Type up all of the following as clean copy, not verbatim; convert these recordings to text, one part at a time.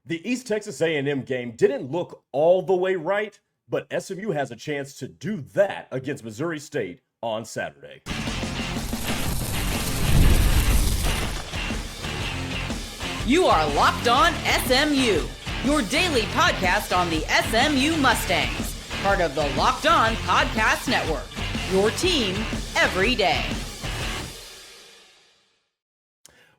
The East Texas A&M game didn't look all the way right, but SMU has a chance to do that against Missouri State on Saturday. You are Locked On SMU, your daily podcast on the SMU Mustangs, part of the Locked On Podcast Network, your team every day.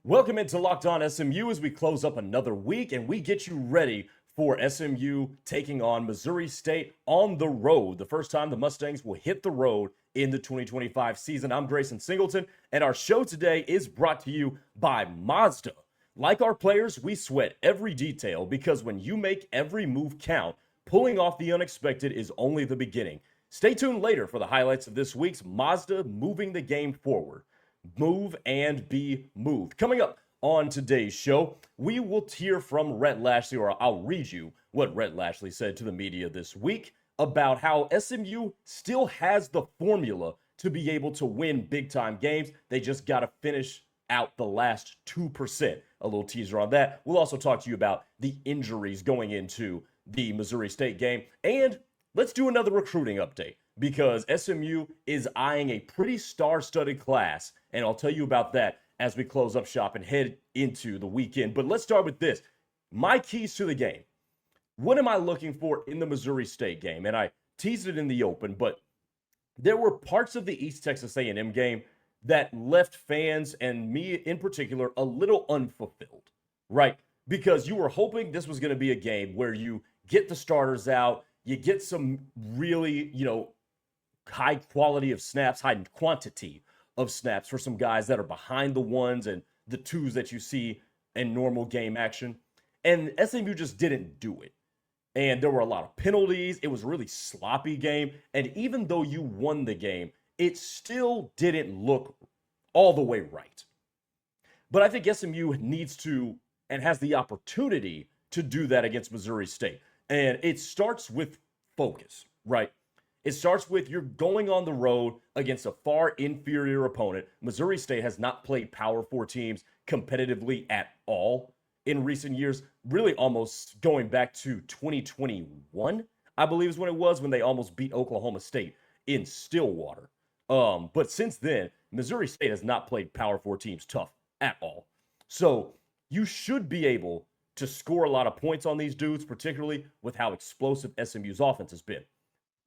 Welcome into Locked On SMU as we close up another week and we get you ready for SMU taking on Missouri State on the road. The first time the Mustangs will hit the road in the 2025 season. I'm Grayson Singleton, and our show today is brought to you by Mazda. Like our players, we sweat every detail because when you make every move count, pulling off the unexpected is only the beginning. Stay tuned later for the highlights of this week's Mazda moving the game forward. Move and be moved. Coming up on today's show, we will hear from Rhett Lashlee, or I'll read you what Rhett Lashlee said to the media this week about how SMU still has the formula to be able to win big-time games. They just got to finish out the last 2%. A little teaser on that. We'll also talk to you about the injuries going into the Missouri State game. And let's do another recruiting update because SMU is eyeing a pretty star-studded class. And I'll tell you about that as we close up shop and head into the weekend. But let's start with this. My keys to the game. What am I looking for in the Missouri State game? And I teased it in the open, but there were parts of the East Texas A&M game that left fans and me in particular a little unfulfilled, right? Because you were hoping this was going to be a game where you get the starters out, you get some really, high quality of snaps, high quantity of snaps for some guys that are behind the ones and the twos that you see in normal game action. And SMU just didn't do it. And there were a lot of penalties. It was a really sloppy game. And even though you won the game, it still didn't look all the way right. But I think SMU needs to and has the opportunity to do that against Missouri State. And it starts with focus, right? It starts with you're going on the road against a far inferior opponent. Missouri State has not played Power 4 teams competitively at all in recent years, really almost going back to 2021, I believe is when it was, when they almost beat Oklahoma State in Stillwater. But since then, Missouri State has not played Power 4 teams tough at all. So you should be able to score a lot of points on these dudes, particularly with how explosive SMU's offense has been.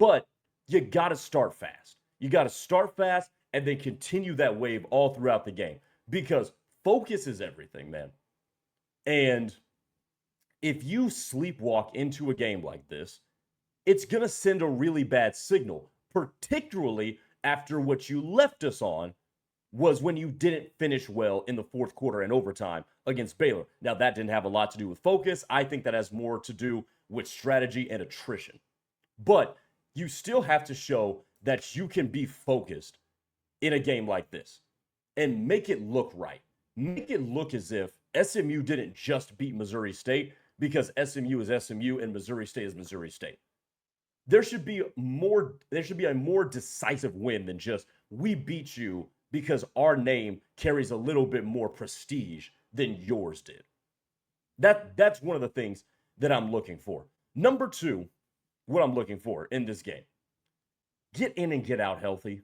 But you got to start fast. You got to start fast and then continue that wave all throughout the game because focus is everything, man. And if you sleepwalk into a game like this, it's going to send a really bad signal, particularly after what you left us on was when you didn't finish well in the fourth quarter and overtime against Baylor. Now, that didn't have a lot to do with focus. I think that has more to do with strategy and attrition. But you still have to show that you can be focused in a game like this and make it look right. Make it look as if SMU didn't just beat Missouri State because SMU is SMU and Missouri State is Missouri State. There should be a more decisive win than just we beat you because our name carries a little bit more prestige than yours did. That's one of the things that I'm looking for. Number two, what I'm looking for in this game. Get in and get out healthy.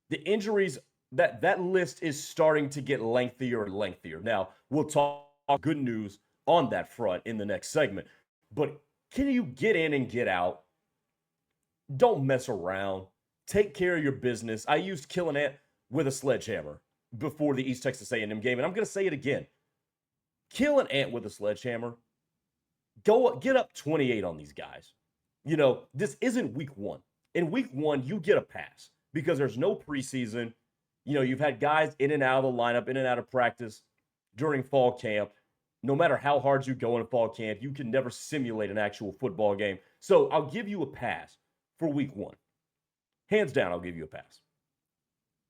The injuries, that list is starting to get lengthier and lengthier. Now, we'll talk good news on that front in the next segment. But can you get in and get out? Don't mess around. Take care of your business. I used kill an ant with a sledgehammer before the East Texas A&M game, and I'm going to say it again. Kill an ant with a sledgehammer. Get up 28 on these guys. This isn't week one. In week one, you get a pass because there's no preseason. You've had guys in and out of the lineup, in and out of practice during fall camp. No matter how hard you go in fall camp, you can never simulate an actual football game. So I'll give you a pass for week one. Hands down, I'll give you a pass.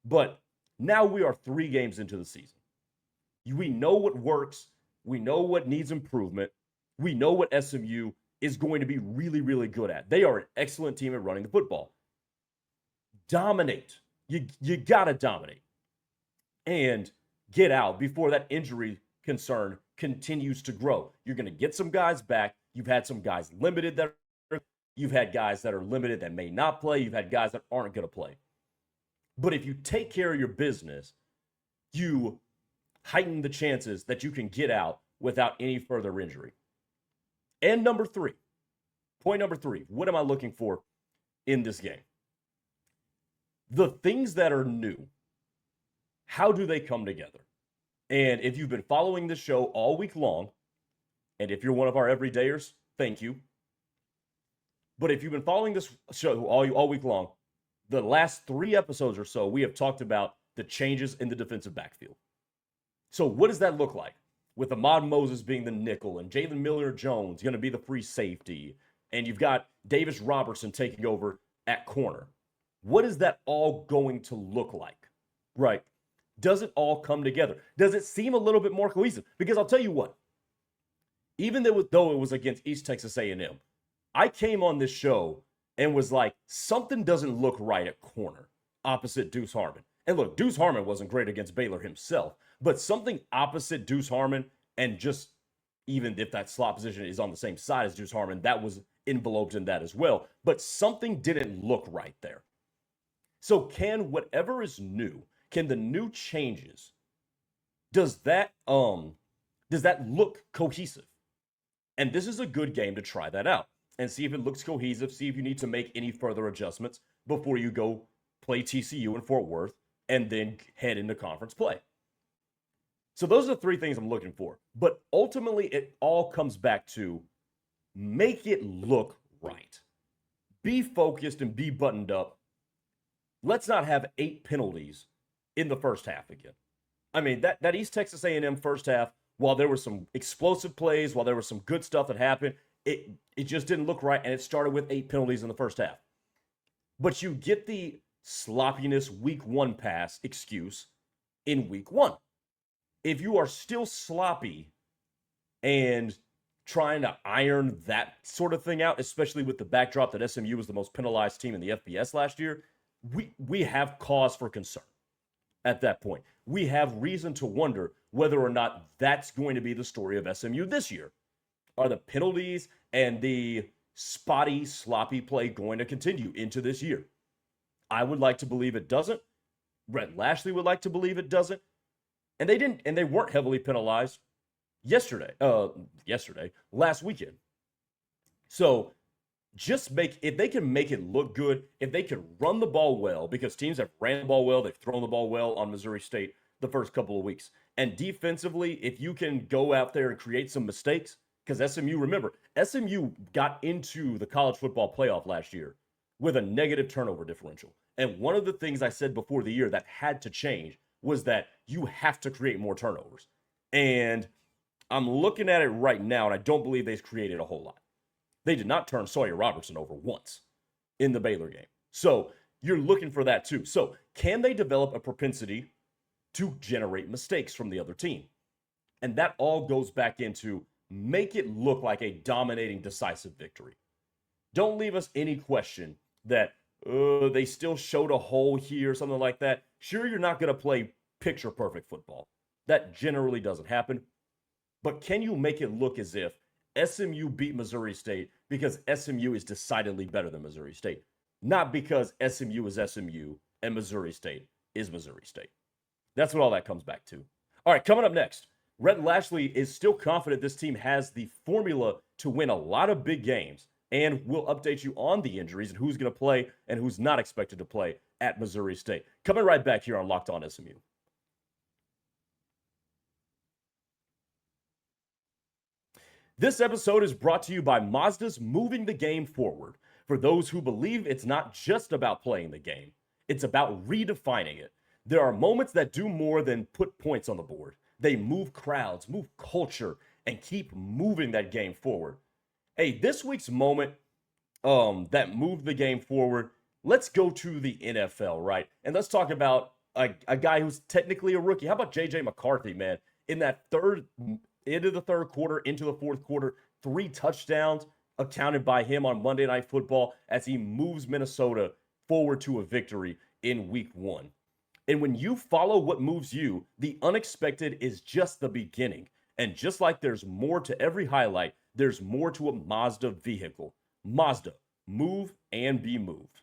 But now we are 3 games into the season. We know what works. We know what needs improvement. We know what SMU is going to be really, really good at. They are an excellent team at running the football. Dominate. You got to dominate. And get out before that injury concern continues to grow. You're going to get some guys back. You've had some guys limited you've had guys that are limited that may not play. You've had guys that aren't going to play. But if you take care of your business, you heighten the chances that you can get out without any further injury. And point number three, what am I looking for in this game? The things that are new, how do they come together? And if you've been following this show all week long, and if you're one of our everydayers, thank you. But if you've been following this show all week long, the last 3 episodes or so, we have talked about the changes in the defensive backfield. So what does that look like? With Ahmad Moses being the nickel and Jalen Miller-Jones going to be the free safety, and you've got Davis Robertson taking over at corner. What is that all going to look like, right? Does it all come together? Does it seem a little bit more cohesive? Because I'll tell you what, even though it was against East Texas A&M, I came on this show and was like, something doesn't look right at corner opposite Deuce Harmon. And look, Deuce Harmon wasn't great against Baylor himself, but something opposite Deuce Harmon, and just even if that slot position is on the same side as Deuce Harmon, that was enveloped in that as well. But something didn't look right there. So can whatever is new, can the new changes, does that look cohesive? And this is a good game to try that out and see if it looks cohesive, see if you need to make any further adjustments before you go play TCU in Fort Worth and then head into conference play. So those are the 3 things I'm looking for. But ultimately, it all comes back to make it look right. Be focused and be buttoned up. Let's not have 8 penalties in the first half again. I mean, that East Texas A&M first half, while there were some explosive plays, while there was some good stuff that happened, it just didn't look right, and it started with 8 penalties in the first half. But you get the sloppiness week 1 pass excuse in week 1. If you are still sloppy and trying to iron that sort of thing out, especially with the backdrop that SMU was the most penalized team in the FBS last year, we have cause for concern at that point. We have reason to wonder whether or not that's going to be the story of SMU this year. Are the penalties and the spotty, sloppy play going to continue into this year? I would like to believe it doesn't. Rhett Lashlee would like to believe it doesn't. And they didn't, and they weren't heavily penalized last weekend. So just if they can make it look good, if they can run the ball well, because teams have ran the ball well, they've thrown the ball well on Missouri State the first couple of weeks. And defensively, if you can go out there and create some mistakes, because SMU got into the college football playoff last year with a negative turnover differential. And one of the things I said before the year that had to change was that you have to create more turnovers. And I'm looking at it right now, and I don't believe they've created a whole lot. They did not turn Sawyer Robertson over once in the Baylor game. So you're looking for that too. So can they develop a propensity to generate mistakes from the other team? And that all goes back into make it look like a dominating, decisive victory. Don't leave us any question that they still showed a hole here, something like that. Sure, you're not going to play picture-perfect football. That generally doesn't happen. But can you make it look as if SMU beat Missouri State because SMU is decidedly better than Missouri State, not because SMU is SMU and Missouri State is Missouri State? That's what all that comes back to. All right, coming up next, Rhett Lashlee is still confident this team has the formula to win a lot of big games, and we'll update you on the injuries and who's going to play and who's not expected to play at Missouri State. Coming right back here on Locked On SMU. This episode is brought to you by Mazda's Moving the Game Forward. For those who believe it's not just about playing the game, it's about redefining it. There are moments that do more than put points on the board. They move crowds, move culture, and keep moving that game forward. Hey, this week's moment that moved the game forward, let's go to the NFL, right? And let's talk about a guy who's technically a rookie. How about J.J. McCarthy, man? In that into the third quarter, into the fourth quarter, 3 touchdowns accounted by him on Monday Night Football as he moves Minnesota forward to a victory in week 1. And when you follow what moves you, the unexpected is just the beginning. And just like there's more to every highlight, there's more to a Mazda vehicle. Mazda, move and be moved.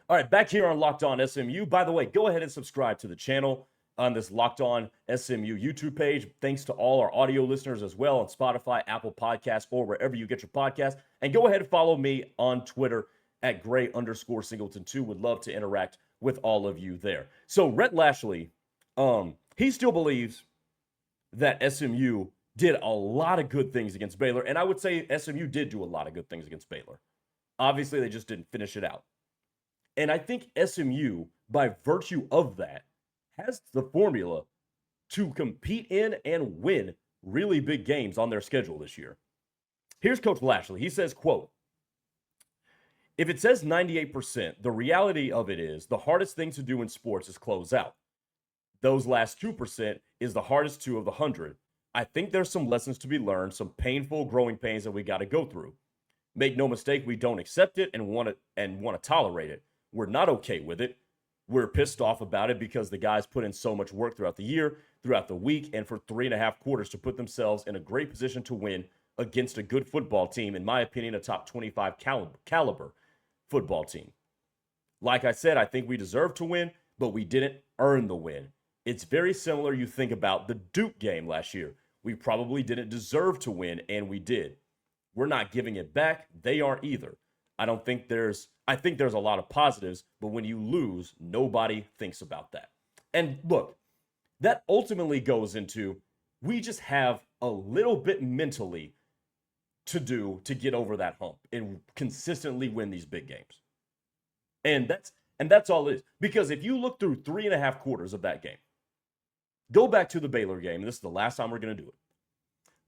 All right, back here on Locked On SMU. By the way, go ahead and subscribe to the channel on this Locked On SMU YouTube page. Thanks to all our audio listeners as well on Spotify, Apple Podcasts, or wherever you get your podcasts. And go ahead and follow me on Twitter at Gray_Singleton2. Would love to interact with all of you there. So Rhett Lashlee, he still believes that SMU did a lot of good things against Baylor. And I would say SMU did do a lot of good things against Baylor. Obviously, they just didn't finish it out. And I think SMU, by virtue of that, has the formula to compete in and win really big games on their schedule this year. Here's Coach Lashlee. He says, quote, "If it says 98%, the reality of it is the hardest thing to do in sports is close out. Those last 2% is the hardest 2 of the 100. I think there's some lessons to be learned, some painful growing pains that we got to go through. Make no mistake, we don't accept it and want to tolerate it. We're not okay with it. We're pissed off about it because the guys put in so much work throughout the year, throughout the week, and for 3.5 quarters to put themselves in a great position to win against a good football team, in my opinion, a top 25 caliber football team. Like I said, I think we deserve to win, but we didn't earn the win. It's very similar. You think about the Duke game last year. We probably didn't deserve to win, and we did. We're not giving it back. They aren't either. I think there's a lot of positives, but when you lose, nobody thinks about that. And look, that ultimately goes into we just have a little bit mentally to do to get over that hump and consistently win these big games. And that's all it is. Because if you look through 3.5 quarters of that game, go back to the Baylor game, and this is the last time we're going to do it.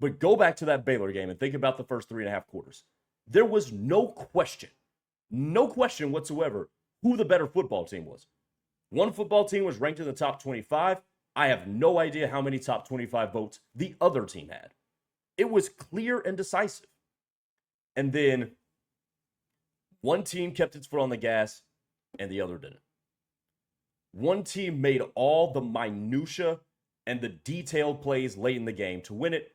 But go back to that Baylor game and think about the first 3.5 quarters. There was no question whatsoever who the better football team was. One football team was ranked in the top 25. I have no idea how many top 25 votes the other team had. It was clear and decisive. And then one team kept its foot on the gas and the other didn't. One team made all the minutia and the detailed plays late in the game to win it,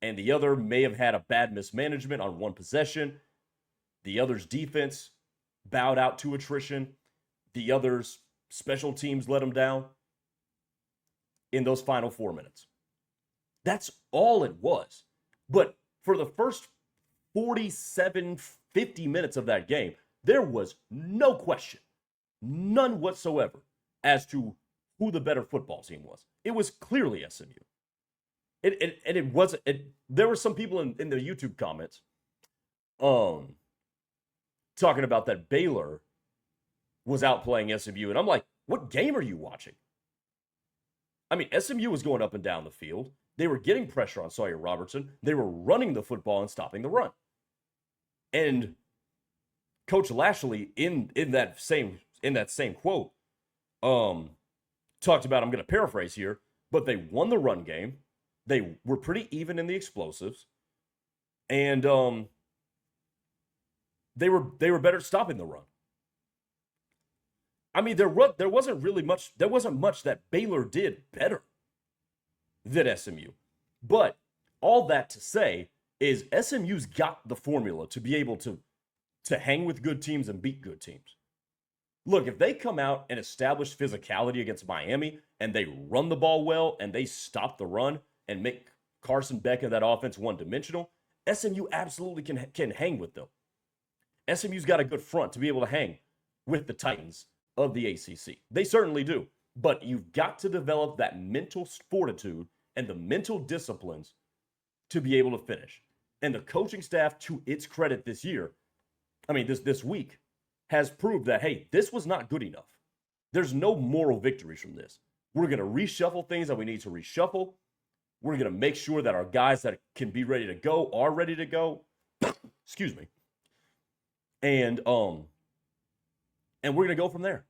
and the other may have had a bad mismanagement on one possession. The other's defense bowed out to attrition. The other's special teams let them down in those final 4 minutes. That's all it was. But for the first 47, 50 minutes of that game, there was no question, none whatsoever, as to who the better football team was. It was clearly SMU. There were some people in the YouTube comments talking about that Baylor was outplaying SMU. And I'm like, what game are you watching? I mean, SMU was going up and down the field. They were getting pressure on Sawyer Robertson. They were running the football and stopping the run. And Coach Lashlee in that same quote talked about, I'm going to paraphrase here, but they won the run game. They were pretty even in the explosives, and they were better at stopping the run. I mean, there wasn't much that Baylor did better than SMU. But all that to say is SMU's got the formula to be able to hang with good teams and beat good teams. Look, if they come out and establish physicality against Miami and they run the ball well and they stop the run and make Carson Beck and that offense one-dimensional, SMU absolutely can hang with them. SMU's got a good front to be able to hang with the Titans of the ACC. They certainly do. But you've got to develop that mental fortitude and the mental disciplines to be able to finish. And the coaching staff, to its credit this week, has proved that, hey, this was not good enough. There's no moral victories from this. We're going to reshuffle things that we need to reshuffle. We're going to make sure that our guys that can be ready to go are ready to go. Excuse me. And we're going to go from there.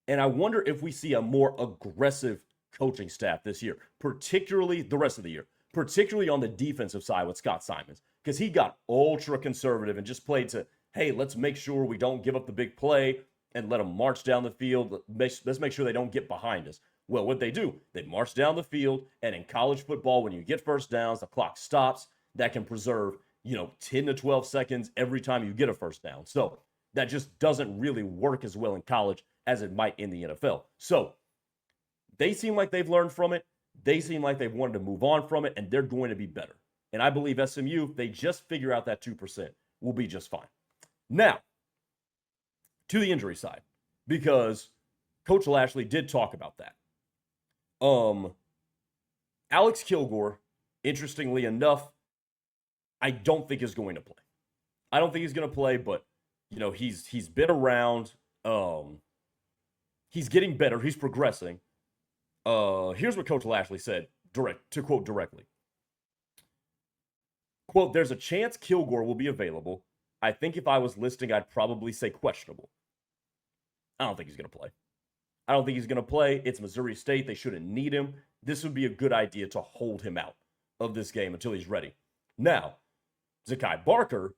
And I wonder if we see a more aggressive coaching staff this year, particularly the rest of the year, particularly on the defensive side with Scott Simons, because he got ultra conservative and just played to, hey, let's make sure we don't give up the big play. and let them march down the field. Let's make sure they don't get behind us. Well, what they do, they march down the field, and in college football, when you get first downs, the clock stops. That can preserve, 10 to 12 seconds every time you get a first down. So that just doesn't really work as well in college as it might in the NFL. So they seem like they've learned from it. They seem like they've wanted to move on from it, and they're going to be better. And I believe SMU, if they just figure out that 2%, will be just fine. Now, to the injury side, because Coach Lashlee did talk about that. Alex Kilgore, interestingly enough, I don't think is going to play. I don't think he's going to play, but he's been around. He's getting better. He's progressing. Here's what Coach Lashlee said, to quote directly. Quote, "There's a chance Kilgore will be available. I think if I was listing, I'd probably say questionable." I don't think he's going to play. I don't think he's going to play. It's Missouri State. They shouldn't need him. This would be a good idea to hold him out of this game until he's ready. Now, Zakai Barker,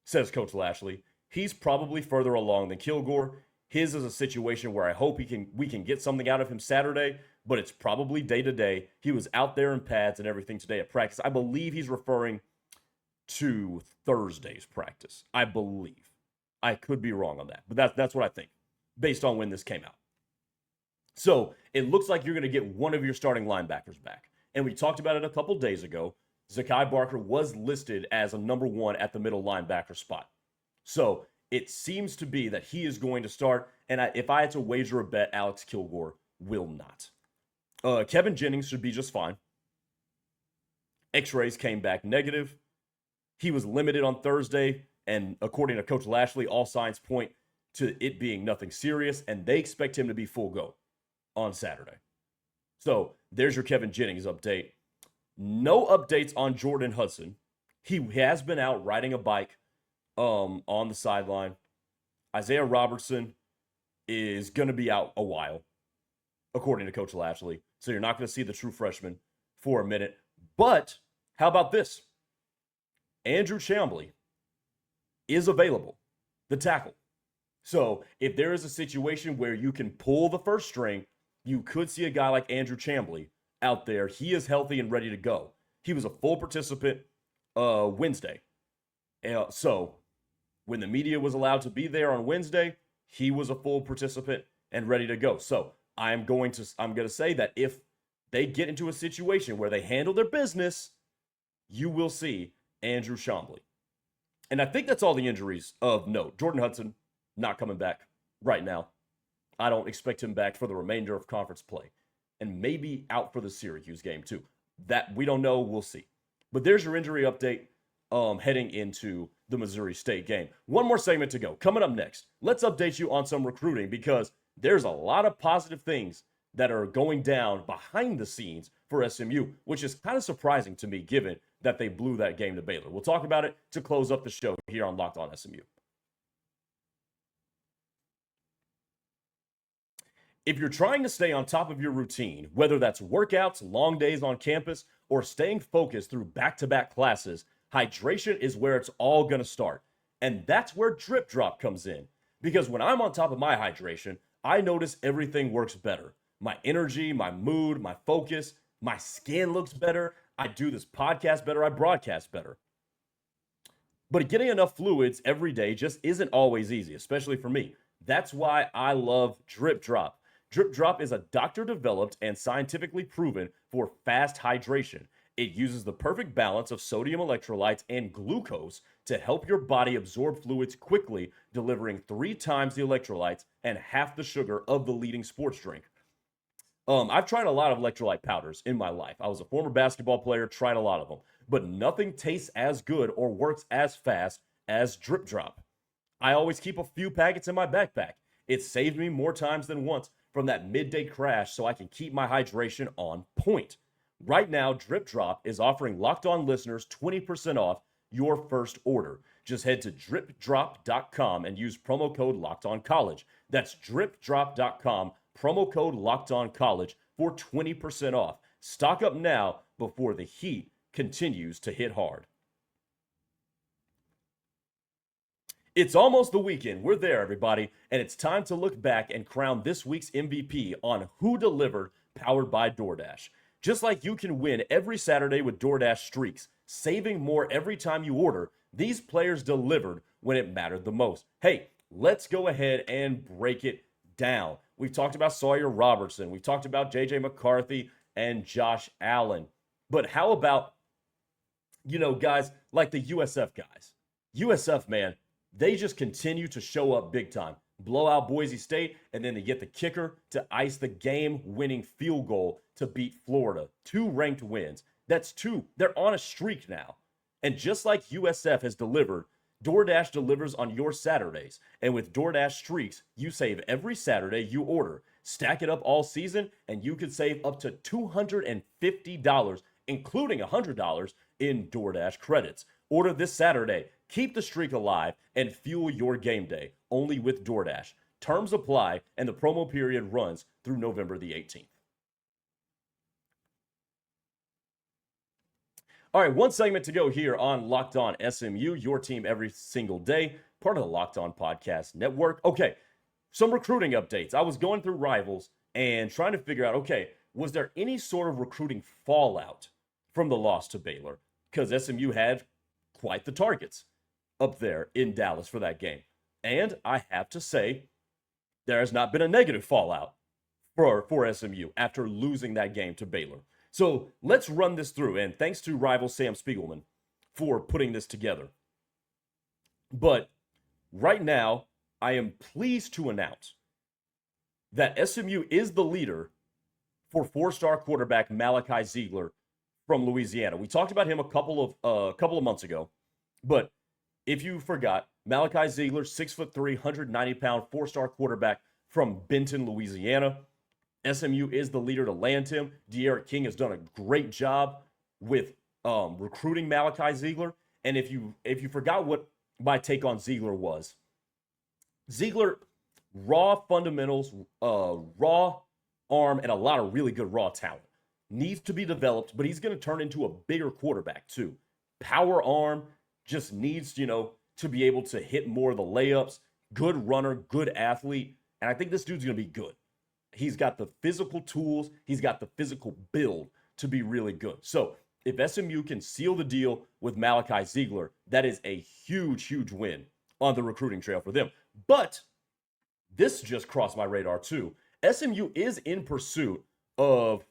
says Coach Lashlee, he's probably further along than Kilgore. His is a situation where I hope we can get something out of him Saturday, but it's probably day to day. He was out there in pads and everything today at practice. I believe he's referring to Thursday's practice. I believe. I could be wrong on that, but that's what I think based on when this came out. So it looks like you're going to get one of your starting linebackers back. And we talked about it a couple days ago. Zakai Barker was listed as a number 1 at the middle linebacker spot. So it seems to be that he is going to start. And if I had to wager a bet, Alex Kilgore will not. Kevin Jennings should be just fine. X-rays came back negative. He was limited on Thursday. And according to Coach Lashlee, all signs point to it being nothing serious. And they expect him to be full go on Saturday. So there's your Kevin Jennings update. No updates on Jordan Hudson. He has been out riding a bike on the sideline. Isaiah Robertson is going to be out a while, according to Coach Lashlee. So you're not going to see the true freshman for a minute. But how about this? Andrew Chamblee is available, the tackle. So if there is a situation where you can pull the first string, you could see a guy like Andrew Chamblee out there. He is healthy and ready to go. He was a full participant Wednesday. So when the media was allowed to be there on Wednesday, he was a full participant and ready to go. So I'm going to say that if they get into a situation where they handle their business, you will see Andrew Chamblee. And I think that's all the injuries of note. Jordan Hudson not coming back right now. I don't expect him back for the remainder of conference play. And maybe out for the Syracuse game too. That we don't know. We'll see. But there's your injury update heading into the Missouri State game. One more segment to go. Coming up next, let's update you on some recruiting because there's a lot of positive things that are going down behind the scenes for SMU, which is kind of surprising to me given that they blew that game to Baylor. We'll talk about it to close up the show here on Locked On SMU. If you're trying to stay on top of your routine, whether that's workouts, long days on campus, or staying focused through back-to-back classes, hydration is where it's all going to start. And that's where DripDrop comes in. Because when I'm on top of my hydration, I notice everything works better. My energy, my mood, my focus, my skin looks better. I do this podcast better. I broadcast better. But getting enough fluids every day just isn't always easy, especially for me. That's why I love DripDrop. DripDrop is a doctor-developed and scientifically proven for fast hydration. It uses the perfect balance of sodium electrolytes and glucose to help your body absorb fluids quickly, delivering 3 times the electrolytes and half the sugar of the leading sports drink. I've tried a lot of electrolyte powders in my life. I was a former basketball player, tried a lot of them, but nothing tastes as good or works as fast as DripDrop. I always keep a few packets in my backpack. It saved me more times than once from that midday crash so I can keep my hydration on point. Right now, DripDrop is offering Locked On listeners 20% off your first order. Just head to DripDrop.com and use promo code LockedOnCollege. That's DripDrop.com, promo code LockedOnCollege for 20% off. Stock up now before the heat continues to hit hard. It's almost the weekend. We're there, everybody. And it's time to look back and crown this week's MVP on Who Delivered, powered by DoorDash. Just like you can win every Saturday with DoorDash Streaks, saving more every time you order, these players delivered when it mattered the most. Hey, let's go ahead and break it down. We've talked about Sawyer Robertson. We've talked about J.J. McCarthy and Josh Allen. But how about, guys like the USF guys? USF, man, they just continue to show up big time. Blow out Boise State, and then they get the kicker to ice the game-winning field goal to beat Florida. 2 ranked wins. That's 2. They're on a streak now. And just like USF has delivered, DoorDash delivers on your Saturdays. And with DoorDash Streaks, you save every Saturday you order. Stack it up all season, and you could save up to $250, including $100 in DoorDash credits. Order this Saturday. Keep the streak alive and fuel your game day only with DoorDash. Terms apply, and the promo period runs through November the 18th. All right, one segment to go here on Locked On SMU, your team every single day, part of the Locked On Podcast Network. Okay, some recruiting updates. I was going through Rivals and trying to figure out, okay, was there any sort of recruiting fallout from the loss to Baylor? Because SMU had quite the targets up there in Dallas for that game. And I have to say, there has not been a negative fallout for SMU after losing that game to Baylor. So let's run this through. And thanks to rival Sam Spiegelman for putting this together. But right now, I am pleased to announce that SMU is the leader for 4-star quarterback Malachi Ziegler from Louisiana. We talked about him a couple of months ago, but if you forgot, Malachi Ziegler, 6'3", 190-pound, 4-star quarterback from Benton, Louisiana. SMU is the leader to land him. De'Aaron King has done a great job with recruiting Malachi Ziegler. And if you forgot what my take on Ziegler was, Ziegler, raw fundamentals, raw arm, and a lot of really good raw talent. Needs to be developed, but he's going to turn into a bigger quarterback too. Power arm, just needs, to be able to hit more of the layups. Good runner, good athlete. And I think this dude's going to be good. He's got the physical tools. He's got the physical build to be really good. So if SMU can seal the deal with Malachi Ziegler, that is a huge, huge win on the recruiting trail for them. But this just crossed my radar too. SMU is in pursuit of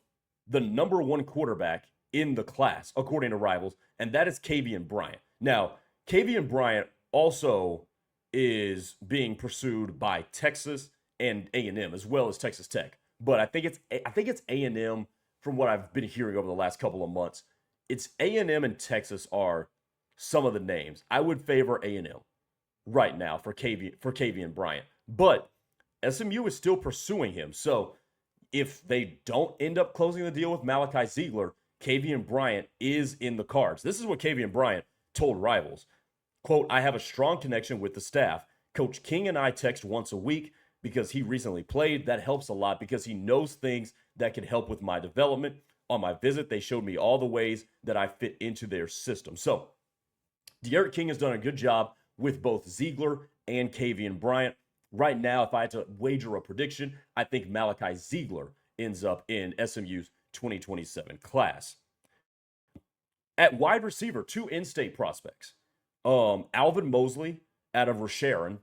the number 1 quarterback in the class, according to Rivals, and that is Kavian Bryant. Now, Kavian Bryant also is being pursued by Texas and A&M, as well as Texas Tech. But I think it's A&M from what I've been hearing over the last couple of months. It's A&M and Texas are some of the names. I would favor A&M right now for Kavian Bryant. But SMU is still pursuing him. So if they don't end up closing the deal with Malachi Ziegler, Kavian Bryant is in the cards. This is what Kavian Bryant told Rivals. Quote, "I have a strong connection with the staff. Coach King and I text once a week because he recently played. That helps a lot because he knows things that can help with my development. On my visit, they showed me all the ways that I fit into their system." So De'Aaron King has done a good job with both Ziegler and Kavian Bryant. Right now, if I had to wager a prediction, I think Malachi Ziegler ends up in SMU's 2027 class. At wide receiver, 2 in-state prospects. Alvin Mosley out of Rasharon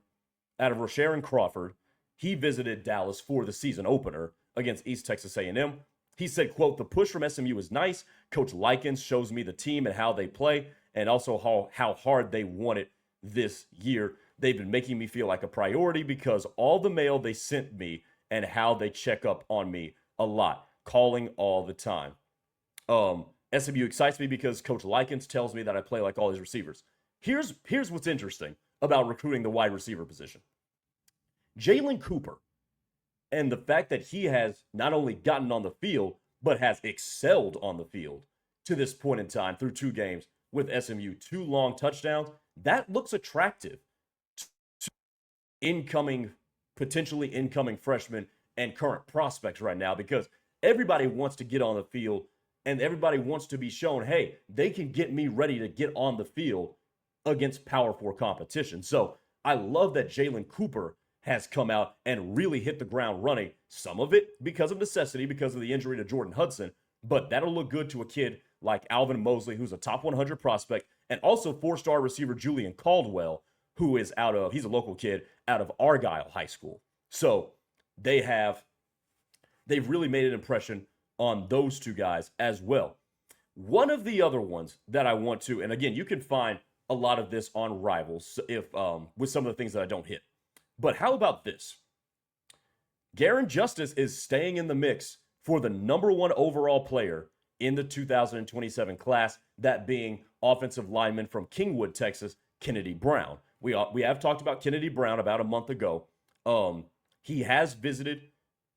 Crawford. He visited Dallas for the season opener against East Texas A&M. He said, quote, "The push from SMU is nice. Coach Likens shows me the team and how they play, and also how hard they want it this year. They've been making me feel like a priority because all the mail they sent me and how they check up on me a lot, calling all the time. SMU excites me because Coach Likens tells me that I play like all these receivers." Here's what's interesting about recruiting the wide receiver position. Jalen Cooper, and the fact that he has not only gotten on the field, but has excelled on the field to this point in time through 2 games with SMU, 2 long touchdowns, that looks attractive to potentially incoming freshmen and current prospects right now, because everybody wants to get on the field and everybody wants to be shown, hey, they can get me ready to get on the field against Power 4 competition. So I love that Jalen Cooper has come out and really hit the ground running. Some of it because of necessity, because of the injury to Jordan Hudson, but that'll look good to a kid like Alvin Mosley, who's a top 100 prospect, and also 4-star receiver Julian Caldwell, who is he's a local kid out of Argyle High School. So they've really made an impression on those two guys as well. One of the other ones that I want to, and again, you can find a lot of this on Rivals if with some of the things that I don't hit. But how about this? Garin Justice is staying in the mix for the number 1 overall player in the 2027 class, that being offensive lineman from Kingwood, Texas, Kennedy Brown. We have talked about Kennedy Brown about a month ago. He has visited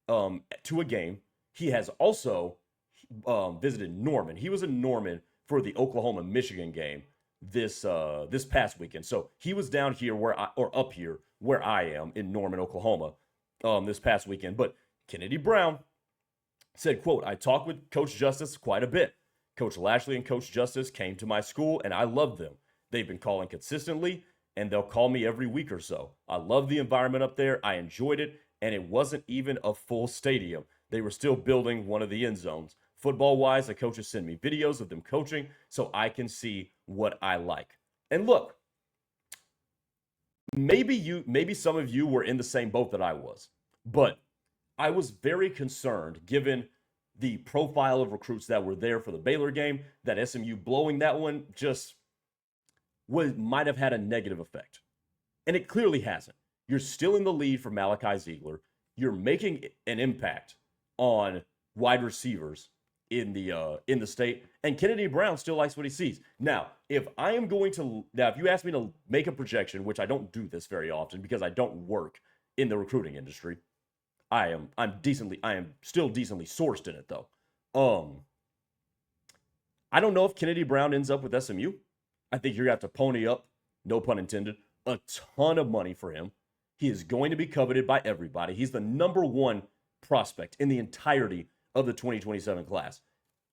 to a game. He has also visited Norman. He was in Norman for the Oklahoma-Michigan game this past weekend. So he was down here up here where I am in Norman, Oklahoma, this past weekend. But Kennedy Brown said, quote, "I talked with Coach Justice quite a bit. Coach Lashlee and Coach Justice came to my school, and I love them. They've been calling consistently, and they'll call me every week or so. I love the environment up there. I enjoyed it, and it wasn't even a full stadium. They were still building one of the end zones. Football-wise, the coaches send me videos of them coaching so I can see what I like." And look, maybe some of you were in the same boat that I was, but I was very concerned given the profile of recruits that were there for the Baylor game, that SMU blowing that one just might have had a negative effect. And it clearly hasn't. You're still in the lead for Malachi Ziegler. You're making an impact on wide receivers in the state, and Kennedy Brown still likes what he sees. Now, if you ask me to make a projection, which I don't do this very often because I don't work in the recruiting industry, I am still decently sourced in it though. I don't know if Kennedy Brown ends up with SMU. I think you're gonna have to pony up, no pun intended, a ton of money for him. He is going to be coveted by everybody. He's the number 1 prospect in the entirety of the 2027 class.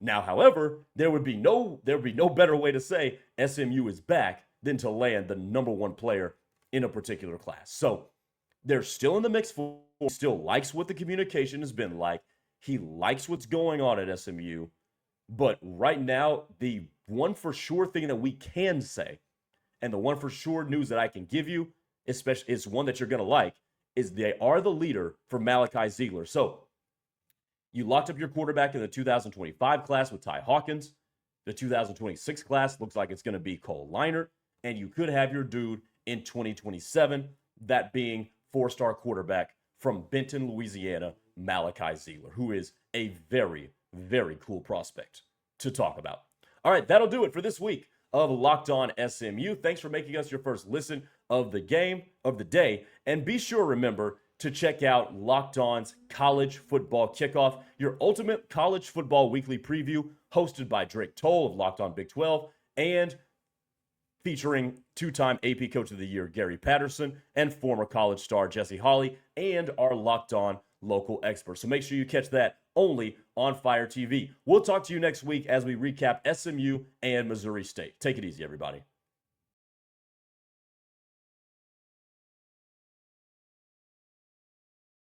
Now, however, there would be no better way to say SMU is back than to land the number 1 player in a particular class. So they're still in the mix for. He still likes what the communication has been like. He likes what's going on at SMU. But right now, the one for sure thing that we can say, and the one for sure news that I can give you, especially is one that you're going to like, is they are the leader for Malachi Ziegler. So you locked up your quarterback in the 2025 class with Ty Hawkins. The 2026 class looks like it's going to be Cole Leinert. And you could have your dude in 2027, that being 4-star quarterback from Benton, Louisiana, Malachi Ziegler, who is a very, very cool prospect to talk about. All right, that'll do it for this week of Locked On SMU. Thanks for making us your first listen of the day. And be sure, remember, to check out Locked On's College Football Kickoff, your ultimate college football weekly preview, hosted by Drake Toll of Locked On Big 12, and featuring 2-time AP Coach of the Year Gary Patterson and former college star Jesse Hawley and our Locked On local experts. So make sure you catch that only on Fire TV. We'll talk to you next week as we recap SMU and Missouri State. Take it easy, everybody.